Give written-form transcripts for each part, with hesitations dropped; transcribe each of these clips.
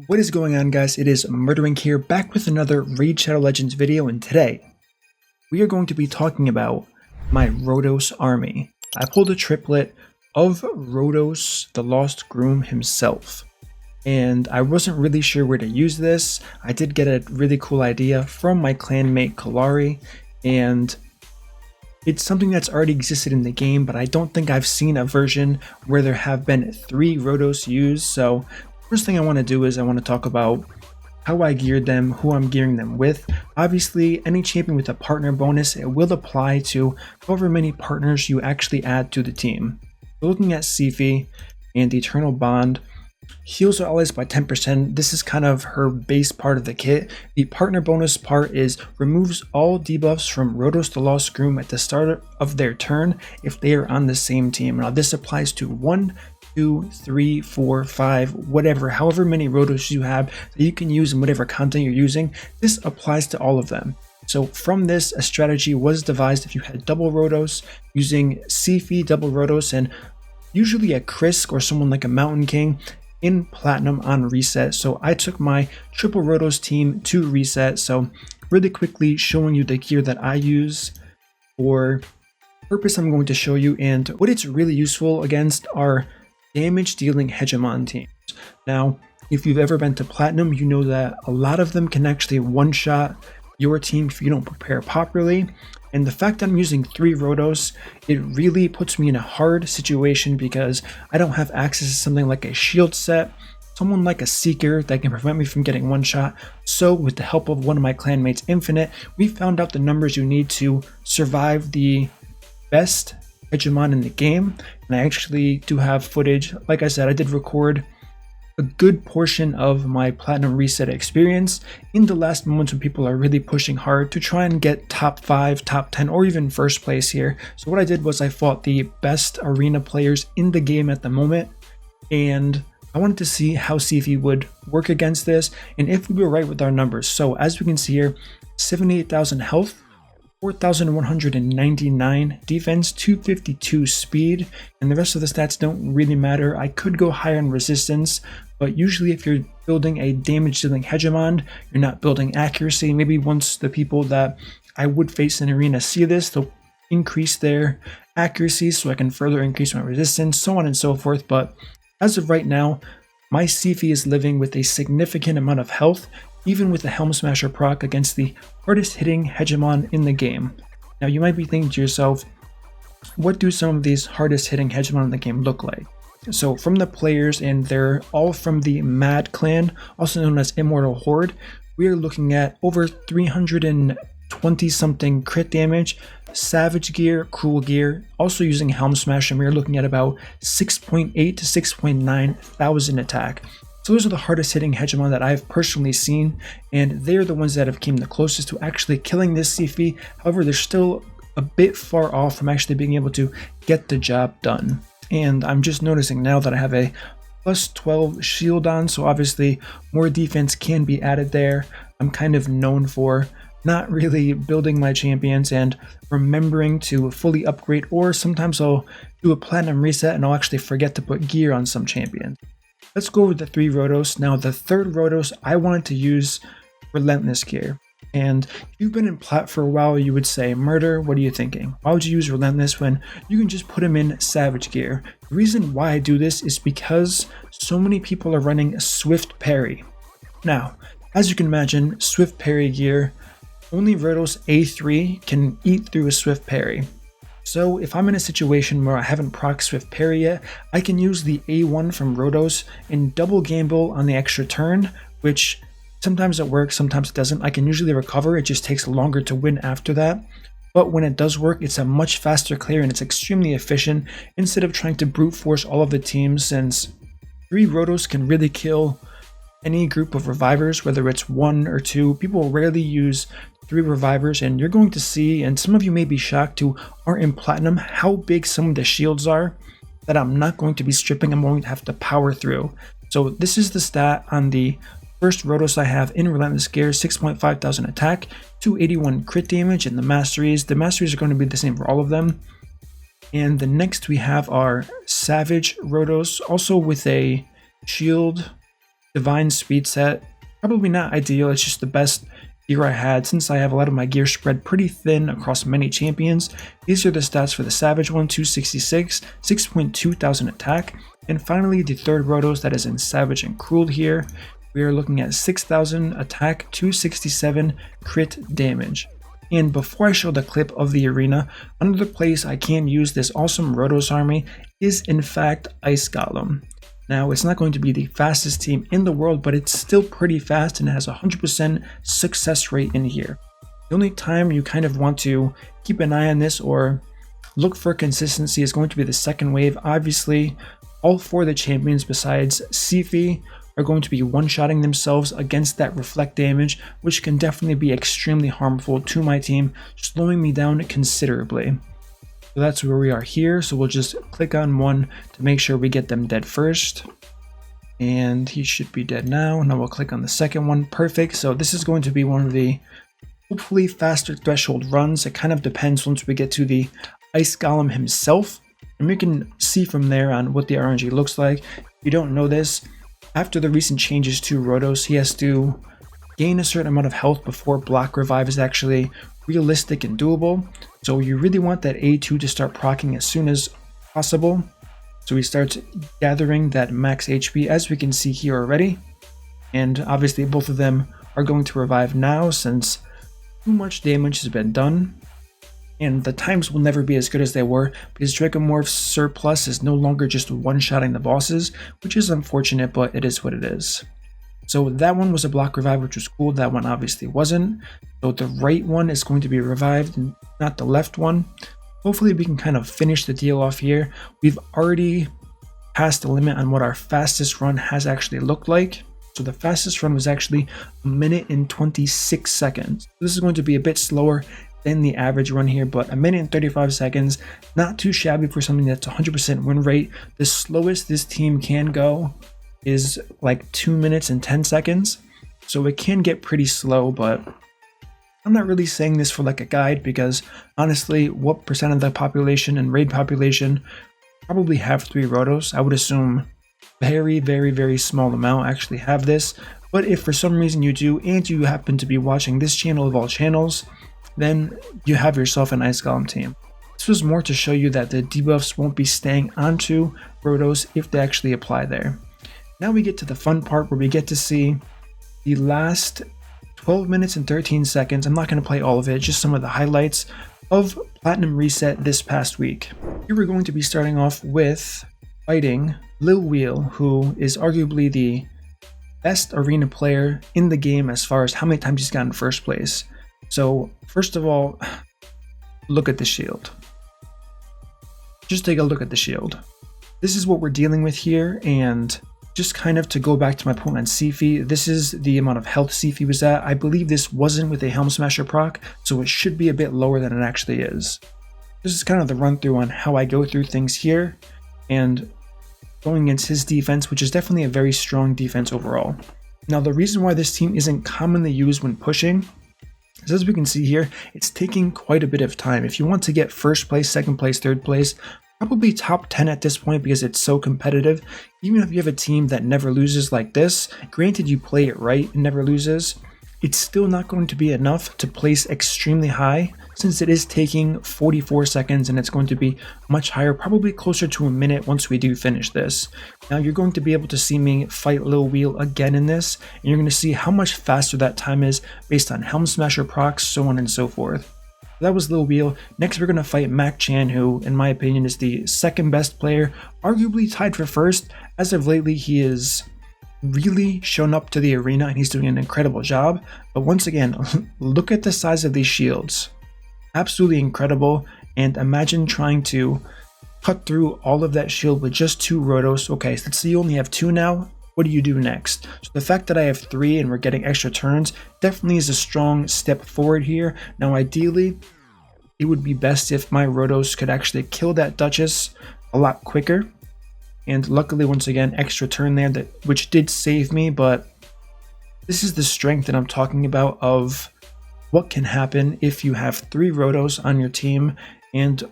What is going on, guys? It is MurderInc here, back with another Raid Shadow Legends video, and today we are going to be talking about my Rotos army. I pulled a triplet of Rotos, the Lost Groom himself, and I wasn't really sure where to use this. I did get a really cool idea from my clanmate Kalari, and it's something that's already existed in the game, but I don't think I've seen a version where there have been 3 Rotos used. So first thing I want to do is I want to talk about how I geared them, who I'm gearing them with. Obviously, any champion with a partner bonus, it will apply to however many partners you actually add to the team. So looking at Siphi and Eternal Bond, heals are always by 10%. This is kind of her base part of the kit. The partner bonus part is removes all debuffs from Rotos the Lost Groom at the start of their turn if they are on the same team. Now this applies to 1, 2, 3, 4, 5, whatever, however many Rotos you have that you can use in whatever content you're using. This applies to all of them. So from this, a strategy was devised if you had double Rotos, using siphi double Rotos, and usually a Krisk or someone like a Mountain King in Platinum on reset. So I took my triple Rotos team to reset. So really quickly showing you the gear that I use for purpose I'm going to show you, and what it's really useful against are damage dealing hegemon teams. Now, if you've ever been to Platinum, you know that a lot of them can actually one-shot your team if you don't prepare properly. And the fact that I'm using 3 Rotos, it really puts me in a hard situation because I don't have access to something like a shield set, someone like a Seeker that can prevent me from getting one shot. So with the help of one of my clanmates, Infinite, we found out the numbers you need to survive the best hegemon in the game. And I actually do have footage. Like I said, I did record a good portion of my Platinum reset experience in the last moments when people are really pushing hard to try and get top 5, top 10, or even first place here. So what I did was I fought the best arena players in the game at the moment, and I wanted to see how siphi would work against this and if we were right with our numbers. So as we can see here, 78,000 health, 4,199 defense, 252 speed, and the rest of the stats don't really matter. I could go higher in resistance, but usually if you're building a damage dealing hegemon, you're not building accuracy. Maybe once the people that I would face in arena see this, they'll increase their accuracy so I can further increase my resistance, so on and so forth. But as of right now, my siphi is living with a significant amount of health, even with the Helm Smasher proc against the hardest hitting hegemon in the game. Now you might be thinking to yourself, what do some of these hardest hitting hegemon in the game look like? So from the players, and they're all from the Mad clan, also known as Immortal Horde, we are looking at over 320 something crit damage, Savage gear, Cruel gear, also using Helm Smasher, we are looking at about 6.8 to 6.9 thousand attack. So those are the hardest hitting hegemon that I've personally seen, and they're the ones that have came the closest to actually killing this siphi. However, they're still a bit far off from actually being able to get the job done. And I'm just noticing now that I have a plus 12 shield on, so obviously more defense can be added there. I'm kind of known for not really building my champions and remembering to fully upgrade, or sometimes I'll do a Platinum reset and I'll actually forget to put gear on some champions. Let's go over the 3 Rotos. Now the third Rotos, I wanted to use Relentless gear. And if you've been in Plat for a while, you would say, Murder, what are you thinking? Why would you use Relentless when you can just put him in Savage gear? The reason why I do this is because so many people are running Swift Parry. Now, as you can imagine, Swift Parry gear, only Rotos A3 can eat through a Swift Parry. So if I'm in a situation where I haven't proc Swift Parry yet, I can use the A1 from Rotos and double gamble on the extra turn, which sometimes it works, sometimes it doesn't. I can usually recover, it just takes longer to win after that. But when it does work, it's a much faster clear and it's extremely efficient instead of trying to brute force all of the teams, since 3 Rotos can really kill any group of revivers, whether it's 1 or 2. People rarely use 3 revivers, and you're going to see, and some of you may be shocked who aren't in Platinum, how big some of the shields are that I'm not going to be stripping. I'm going to have to power through. So this is the stat on the first Rotos I have in Relentless gear: 6.5 thousand attack, 281 crit damage, and the masteries are going to be the same for all of them. And the next we have our Savage Rotos, also with a shield Divine speed set, probably not ideal, it's just the best gear I had. Since I have a lot of my gear spread pretty thin across many champions, these are the stats for the Savage one, 266, 6.2 thousand attack. And finally, the third Rotos that is in Savage and Cruel here, we are looking at 6,000 attack, 267 crit damage. And before I show the clip of the arena, another place I can use this awesome Rotos army is in fact Ice Golem. Now, it's not going to be the fastest team in the world, but it's still pretty fast and has a 100% success rate in here. The only time you kind of want to keep an eye on this or look for consistency is going to be the second wave. Obviously, all four of the champions besides Siphi are going to be one-shotting themselves against that reflect damage, which can definitely be extremely harmful to my team, slowing me down considerably. So that's where we are here. So we'll just click on one to make sure we get them dead first. And he should be dead now. Now we'll click on the second one. Perfect. So this is going to be one of the hopefully faster threshold runs. It kind of depends once we get to the Ice Golem himself. And we can see from there on what the RNG looks like. If you don't know this, after the recent changes to Rotos, he has to gain a certain amount of health before block revive is actually realistic and doable. So you really want that A2 to start proccing as soon as possible. So he starts gathering that max HP, as we can see here already. And obviously both of them are going to revive now since too much damage has been done. And the times will never be as good as they were because Dracomorph's surplus is no longer just one-shotting the bosses, which is unfortunate, but it is what it is. So that one was a block revive, which was cool. That one obviously wasn't. So the right one is going to be revived, and not the left one. Hopefully we can kind of finish the deal off here. We've already passed the limit on what our fastest run has actually looked like. So the fastest run was actually 1 minute and 26 seconds. This is going to be a bit slower than the average run here, but 1 minute and 35 seconds, not too shabby for something that's 100% win rate. The slowest this team can go is like 2 minutes and 10 seconds. So it can get pretty slow, but I'm not really saying this for like a guide because honestly, what percent of the population and raid population probably have 3 Rotos? I would assume very, very, very small amount actually have this. But if for some reason you do, and you happen to be watching this channel of all channels, then you have yourself an Ice Golem team. This was more to show you that the debuffs won't be staying onto Rotos if they actually apply there. Now we get to the fun part where we get to see the last 12 minutes and 13 seconds. I'm not going to play all of it, just some of the highlights of Platinum Reset this past week. Here we're going to be starting off with fighting Lil Wheel, who is arguably the best arena player in the game as far as how many times he's gotten first place. So first of all, look at the shield. Just take a look at the shield. This is what we're dealing with here, and just kind of to go back to my point on Siphi, this is the amount of health Siphi was at. I believe this wasn't with a Helm Smasher proc, so it should be a bit lower than it actually is. This is kind of the run through on how I go through things here, and going against his defense, which is definitely a very strong defense overall. Now the reason why this team isn't commonly used when pushing, as we can see here, it's taking quite a bit of time. If you want to get first place, second place, third place, probably top 10 at this point because it's so competitive. Even if you have a team that never loses like this, granted you play it right and never loses, it's still not going to be enough to place extremely high since it is taking 44 seconds and it's going to be much higher, probably closer to 1 minute once we do finish this. Now you're going to be able to see me fight Lil Wheel again in this, and you're going to see how much faster that time is based on Helm Smasher procs, so on and so forth. That was Lil Wheel. Next we're going to fight Mac Chan, who in my opinion is the second best player, arguably tied for first. As of lately he is really shown up to the arena and he's doing an incredible job. But once again, look at the size of these shields. Absolutely incredible. And imagine trying to cut through all of that shield with just 2 Rotos. Okay, so let's say you only have 2 now. What do you do next? So the fact that I have 3 and we're getting extra turns definitely is a strong step forward here. Now ideally, it would be best if my Rotos could actually kill that Duchess a lot quicker. And luckily, once again, extra turn there, which did save me, but this is the strength that I'm talking about of what can happen if you have 3 Rotos on your team, and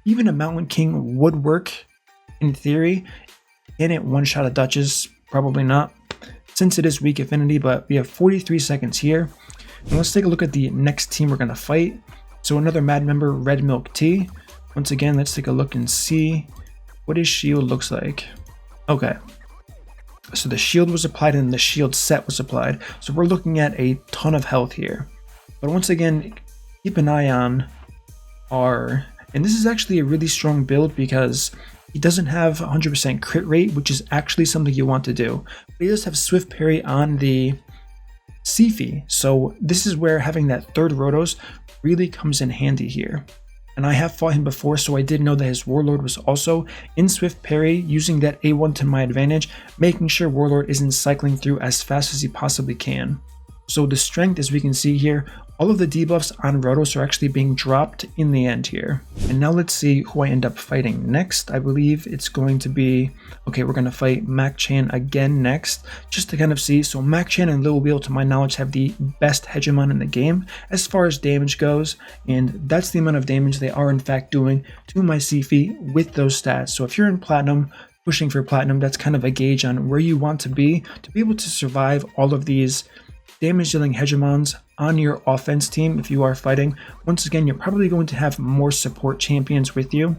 even a Mountain King would work in theory. Can it one-shot a Duchess? Probably not. since it is weak affinity, but we have 43 seconds here. And let's take a look at the next team we're going to fight. So another Mad member, Red Milk Tea. Once again, let's take a look and see what his shield looks like. Okay. So the shield was applied and the shield set was applied. So we're looking at a ton of health here. But once again, keep an eye on our... And this is actually a really strong build because he doesn't have 100% crit rate, which is actually something you want to do. But he does have Swift Parry on the siphi. So this is where having that third Rotos really comes in handy here. And I have fought him before, so I did know that his Warlord was also in Swift Parry, using that A1 to my advantage, making sure Warlord isn't cycling through as fast as he possibly can. So the strength, as we can see here, all of the debuffs on Rotos are actually being dropped in the end here. And now let's see who I end up fighting next. I believe it's going to be... Okay, we're going to fight Mac-Chan again next, just to kind of see. So Mac-Chan and Lil Wheel, to my knowledge, have the best hegemon in the game as far as damage goes. And that's the amount of damage they are in fact doing to my siphi with those stats. So if you're in Platinum, pushing for Platinum, that's kind of a gauge on where you want to be able to survive all of these damage dealing hegemons on your offense team. If you are fighting, once again, you're probably going to have more support champions with you,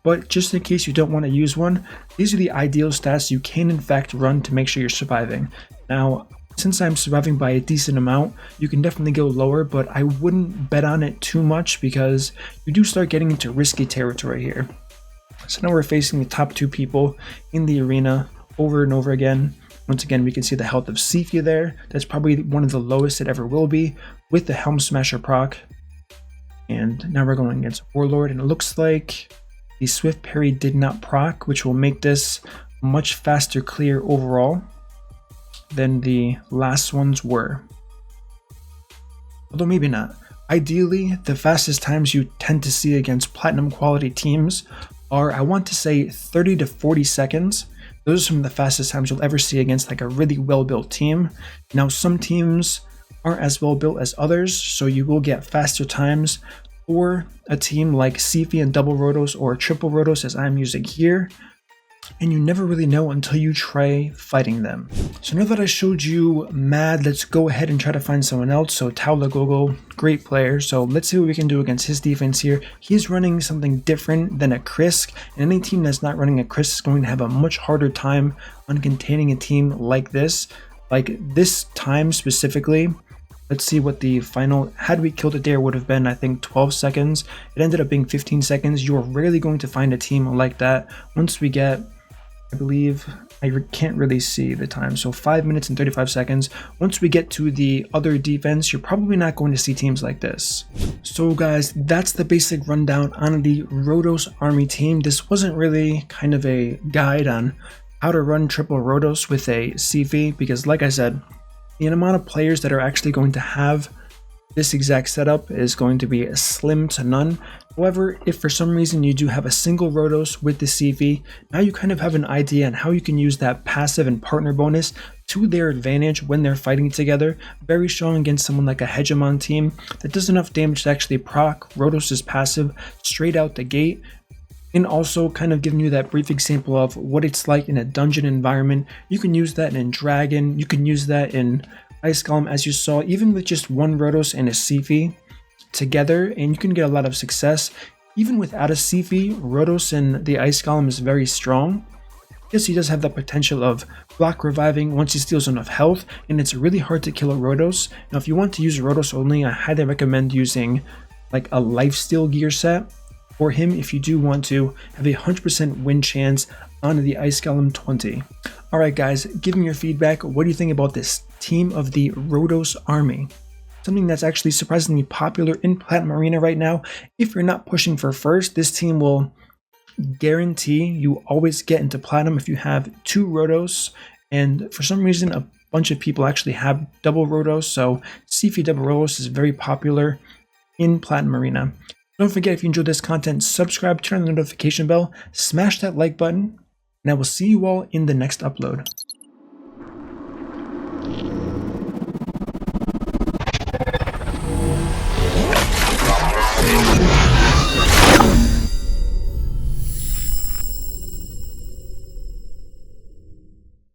but just in case you don't want to use one, these are the ideal stats you can in fact run to make sure you're surviving. Now, since I'm surviving by a decent amount, you can definitely go lower, but I wouldn't bet on it too much because you do start getting into risky territory here. So now we're facing the top two people in the arena over and over again. Once again, we can see the health of Siphi there. That's probably one of the lowest it ever will be with the Helm Smasher proc. And now we're going against Warlord, and it looks like the Swift Parry did not proc, which will make this much faster clear overall than the last ones were. Although maybe not. Ideally, the fastest times you tend to see against Platinum quality teams are, I want to say, 30 to 40 seconds. Those are some of the fastest times you'll ever see against like a really well-built team. Now, some teams aren't as well-built as others, so you will get faster times for a team like Siphi and Double Rotos or Triple Rotos, as I'm using here. And you never really know until you try fighting them. So now that I showed you Mad, let's go ahead and try to find someone else. So Taula Gogo, great player. So let's see what we can do against his defense here. He's running something different than a Krisk, and any team that's not running a Krisk is going to have a much harder time on containing a team like this. Like this time specifically. Let's see what the final, had we killed it there, would have been, I think, 12 seconds. It ended up being 15 seconds. You're rarely going to find a team like that once we get, I believe, I can't really see the time. So 5 minutes and 35 seconds. Once we get to the other defense, you're probably not going to see teams like this. So guys, that's the basic rundown on the Rotos army team. This wasn't really kind of a guide on how to run triple Rotos with a siphi, because like I said, the amount of players that are actually going to have this exact setup is going to be slim to none. However, if for some reason you do have a single Rotos with the siphi, now you kind of have an idea on how you can use that passive and partner bonus to their advantage when they're fighting together. Very strong against someone like a Hegemon team that does enough damage to actually proc Rotos' passive straight out the gate. And also kind of giving you that brief example of what it's like in a dungeon environment. You can use that in Dragon, you can use that in Ice Golem, as you saw, even with just one Rotos and a siphi together, and you can get a lot of success. Even without a siphi, Rotos and the Ice Golem is very strong. Yes, he does have the potential of block reviving once he steals enough health, and it's really hard to kill a Rotos. Now, if you want to use Rotos only, I highly recommend using like a lifesteal gear set for him if you do want to have a 100% win chance on the Ice Golem 20. Alright guys, give me your feedback. What do you think about this team of the Rotos army? Something that's actually surprisingly popular in Platinum Arena right now. If you're not pushing for first, this team will guarantee you always get into Platinum if you have two Rotos, and for some reason a bunch of people actually have double Rotos, so siphi double Rotos is very popular in Platinum Arena. Don't forget, if you enjoyed this content, subscribe, turn on the notification bell, smash that like button, and I will see you all in the next upload.